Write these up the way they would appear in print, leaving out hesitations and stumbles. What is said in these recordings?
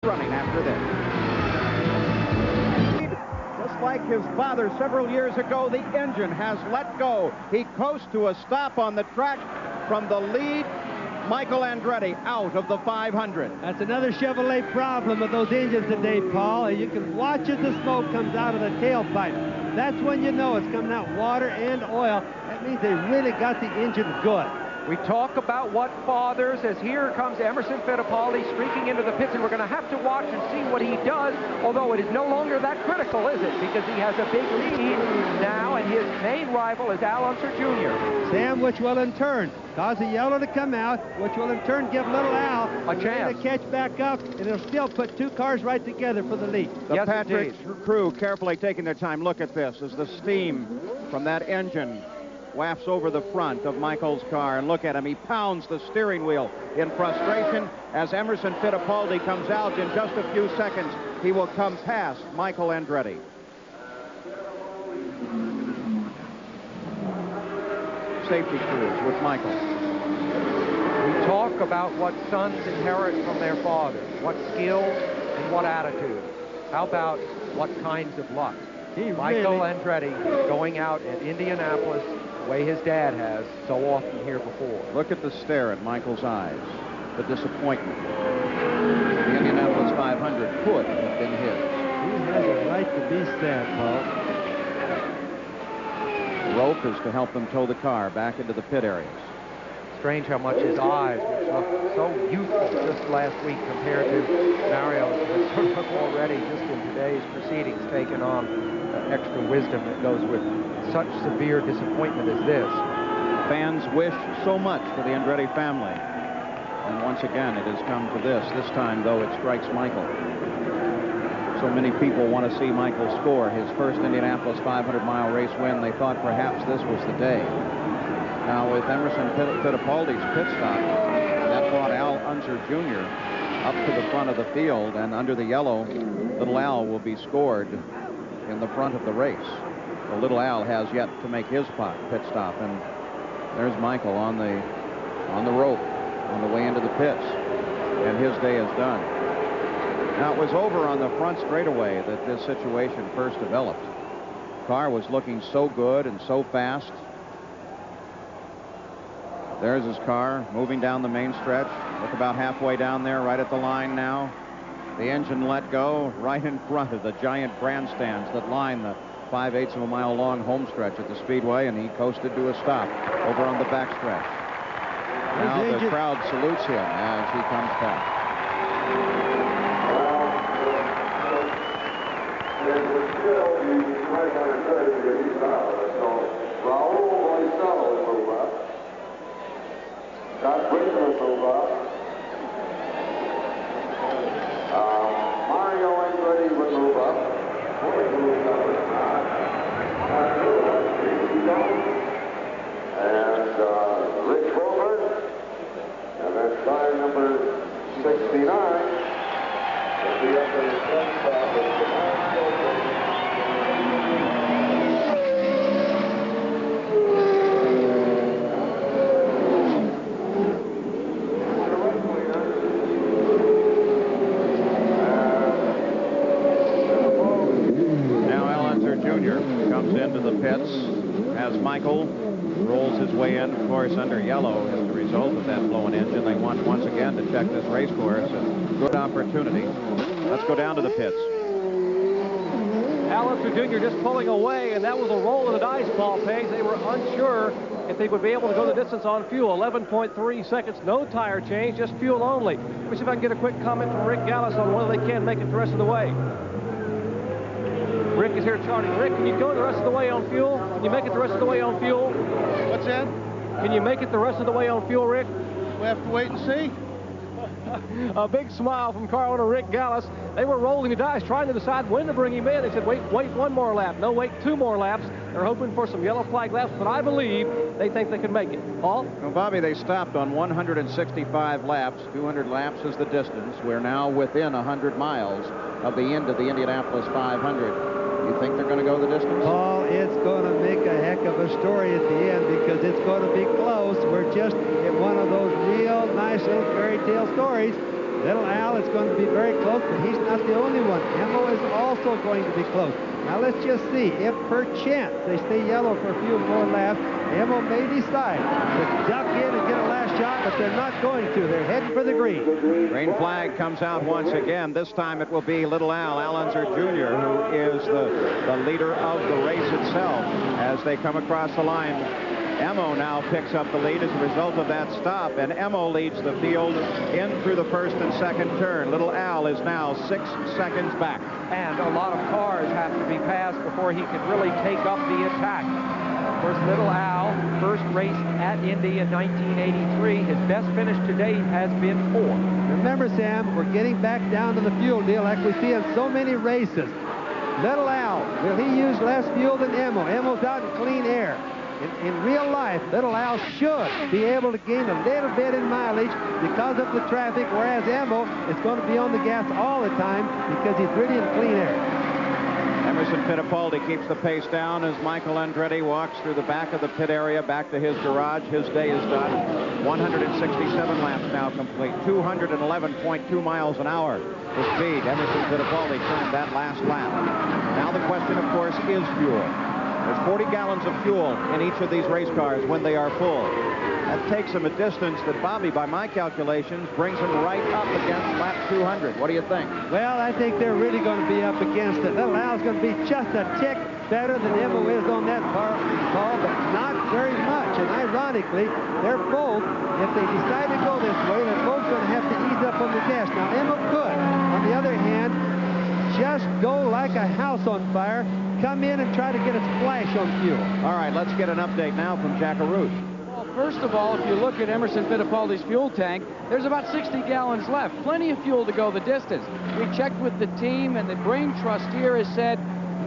running after this. Just like his father several years ago, the engine has let go. He coasts to a stop on the track from the lead. Michael Andretti out of the 500. That's another Chevrolet problem with those engines today, Paul. You can watch as the smoke comes out of the tailpipe. That's when you know it's coming out water and oil. That means they really got the engine good. We talk about what fathers, as here comes Emerson Fittipaldi streaking into the pits, and we're going to have to watch and see what he does, although it is no longer that critical, is it? Because he has a big lead now, and his main rival is Al Unser Jr. Sam, which will in turn cause the yellow to come out, which will in turn give little Al a chance to catch back up, and it'll still put two cars right together for the lead. The yes, Patrick indeed. crew carefully taking their time. Look at this as the steam from that engine wafts over the front of Michael's car, and look at him. He pounds the steering wheel in frustration as Emerson Fittipaldi comes out. In just a few seconds, he will come past Michael Andretti. Safety crews with Michael. We talk about what sons inherit from their fathers, what skill and what attitude. How about what kinds of luck? Michael Andretti going out at Indianapolis the way his dad has so often here before. Look at the stare at Michael's eyes, the disappointment. The Indianapolis 500 could have been his. He has a right to be sad, Paul. The rope is to help them tow the car back into the pit areas. Strange how much his eyes, which looked so youthful just last week compared to Mario's, has sort of already just in today's proceedings taken on extra wisdom that goes with such severe disappointment as this. Fans wish so much for the Andretti family. And once again, it has come to this. This time, though, it strikes Michael. So many people want to see Michael score his first Indianapolis 500-mile race win. They thought perhaps this was the day. Now, with Emerson Fittipaldi's pit stop, that brought Al Unser Jr. up to the front of the field, and under the yellow, little Al will be scored in the front of the race. Well, little Al has yet to make his pit stop, and there's Michael on the rope on the way into the pits, and his day is done. Now, it was over on the front straightaway that this situation first developed. The car was looking so good and so fast. There's his car moving down the main stretch. Look, about halfway down there, right at the line now. The engine let go right in front of the giant grandstands that line the 5/8 of a mile long home stretch at the Speedway, and he coasted to a stop over on the back stretch. Now the crowd salutes him as he comes back. Scott Brinkman move up. Mario Andretti would move up. And Rich Wilbur. And then car number 69. Will be up in the front stop of the into the pits as Michael rolls his way in, of course, under yellow as a result of that blown engine. They want once again to check this race course. A good opportunity. Let's go down to the pits. Al Unser Jr. just pulling away, and that was a roll of the dice, Paul Page. They were unsure if they would be able to go the distance on fuel. 11.3 seconds, no tire change, just fuel only. Let me see if I can get a quick comment from Rick Gallis on whether they can make it the rest of the way. Rick is here charting. Rick, can you go the rest of the way on fuel? Can you make it the rest of the way on fuel? What's that? Can you make it the rest of the way on fuel, Rick? We have to wait and see. A big smile from car owner Rick Gallis. They were rolling the dice, trying to decide when to bring him in. They said, wait one more lap. No, wait 2 more laps. They're hoping for some yellow flag laps, but I believe they think they can make it. Paul? Well, Bobby, they stopped on 165 laps. 200 laps is the distance. We're now within 100 miles of the end of the Indianapolis 500. You think they're going to go the distance? Paul, it's going to make a heck of a story at the end because it's going to be close. We're just at one of those real nice little fairy tale stories. Little Al is going to be very close, but he's not the only one. Emo is also going to be close. Now let's just see if perchance they stay yellow for a few more laps. Emo may decide to duck in and get a last shot, but they're not going to. They're heading for the green. Green flag comes out once again. This time it will be Little Al Unser Jr., who is the leader of the race itself as they come across the line. Emo now picks up the lead as a result of that stop, and Emo leads the field in through the first and second turn. Little Al is now 6 seconds back. And a lot of cars have to be passed before he can really take up the attack. Of course, Little Al first raced at Indy in 1983. His best finish to date has been 4. Remember, Sam, we're getting back down to the fuel deal like we see in so many races. Little Al, will he use less fuel than Emo? Emo's out in clean air. In real life, Little Al should be able to gain a little bit in mileage because of the traffic, whereas Emo is going to be on the gas all the time because he's really in clean air. Emerson Fittipaldi keeps the pace down as Michael Andretti walks through the back of the pit area back to his garage. His day is done. 167 laps now complete. 211.2 miles an hour. The speed. Emerson Fittipaldi turned that last lap. Now the question, of course, is fuel. There's 40 gallons of fuel in each of these race cars when they are full. That takes them a distance that, Bobby, by my calculations, brings them right up against lap 200. What do you think? Well, I think they're really going to be up against it. Little Al's going to be just a tick better than Emo is on that car, but not very much. And ironically, they're both, if they decide to go this way, they're both going to have to ease up on the gas. Now, Emo could, on the other hand, just go like a house on fire, come in and try to get a splash on fuel. All right, let's get an update now from Jack Arute. Well, first of all, if you look at Emerson Fittipaldi's fuel tank, there's about 60 gallons left. Plenty of fuel to go the distance. We checked with the team, and the brain trust here has said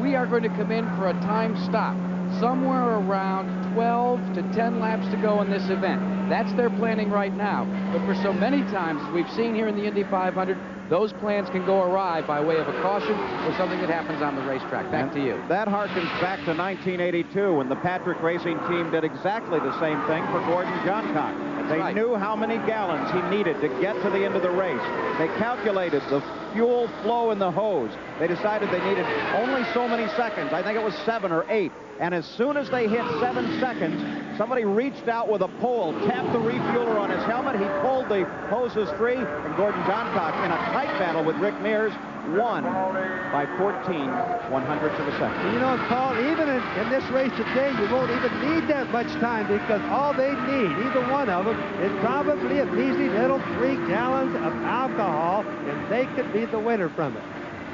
we are going to come in for a time stop. Somewhere around 12 to 10 laps to go in this event. That's their planning right now. But for so many times we've seen here in the Indy 500, those plans can go awry by way of a caution or something that happens on the racetrack. Back to you. That harkens back to 1982 when the Patrick Racing team did exactly the same thing for Gordon Johncock. They knew how many gallons he needed to get to the end of the race. They calculated the fuel flow in the hose. They decided they needed only so many seconds. I think it was 7 or 8. And as soon as they hit 7 seconds, somebody reached out with a pole, tapped the refueler on his helmet. He pulled the hoses free, and Gordon Johncock, in a tight battle with Rick Mears, won by 14 100ths of a second. You know, Paul, even in this race today, you won't even need that much time because all they need, either one of them, is probably a measly little 3 gallons of alcohol, and they could be the winner from it.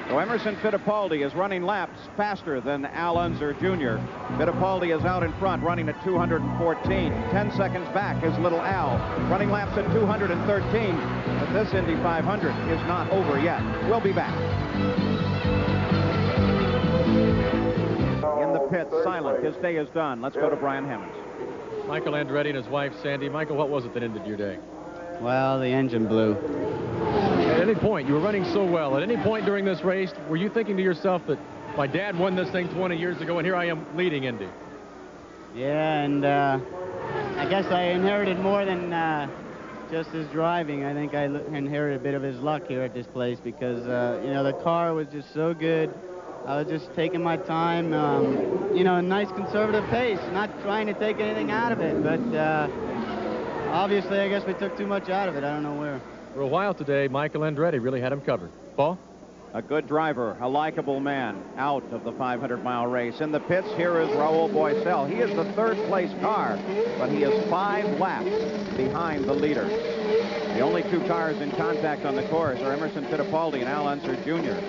So Emerson Fittipaldi is running laps faster than Al Unser Jr. Fittipaldi is out in front, running at 214. 10 seconds back is Little Al, running laps at 213. But this Indy 500 is not over yet. We'll be back. In the pit, silent. His day is done. Let's go to Brian Hemmings. Michael Andretti and his wife, Sandy. Michael, what was it that ended your day? Well, the engine blew. At any point, you were running so well. At any point during this race, were you thinking to yourself that my dad won this thing 20 years ago, and here I am leading Indy? Yeah, and I guess I inherited more than just his driving. I think I inherited a bit of his luck here at this place because, you know, the car was just so good. I was just taking my time, you know, a nice conservative pace, not trying to take anything out of it. But obviously, I guess we took too much out of it. I don't know where. For a while today, Michael Andretti really had him covered. Paul? A good driver, a likable man, out of the 500-mile race. In the pits, here is Raul Boesel. He is the third-place car, but he is 5 laps behind the leader. The only 2 cars in contact on the course are Emerson Fittipaldi and Al Unser Jr.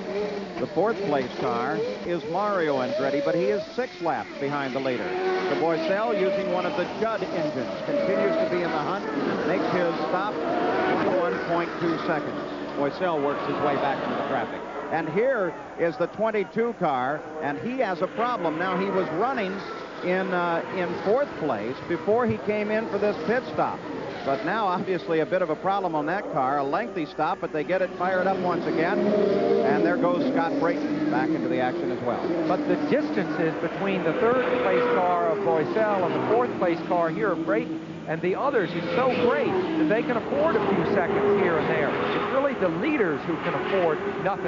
The 4th-place car is Mario Andretti, but he is 6 laps behind the leader. The Boesel, using one of the Judd engines, continues to be in the hunt, makes his stop in 1.2 seconds. Boesel works his way back into the traffic. And here is the 22 car, and he has a problem. Now, he was running in 4th place before he came in for this pit stop. But now, obviously, a bit of a problem on that car. A lengthy stop, but they get it fired up once again. And there goes Scott Brayton back into the action as well. But the distances between the 3rd-place car of Boesel and the 4th-place car here of Brayton and the others is so great that they can afford a few seconds here and there. It's really the leaders who can afford nothing.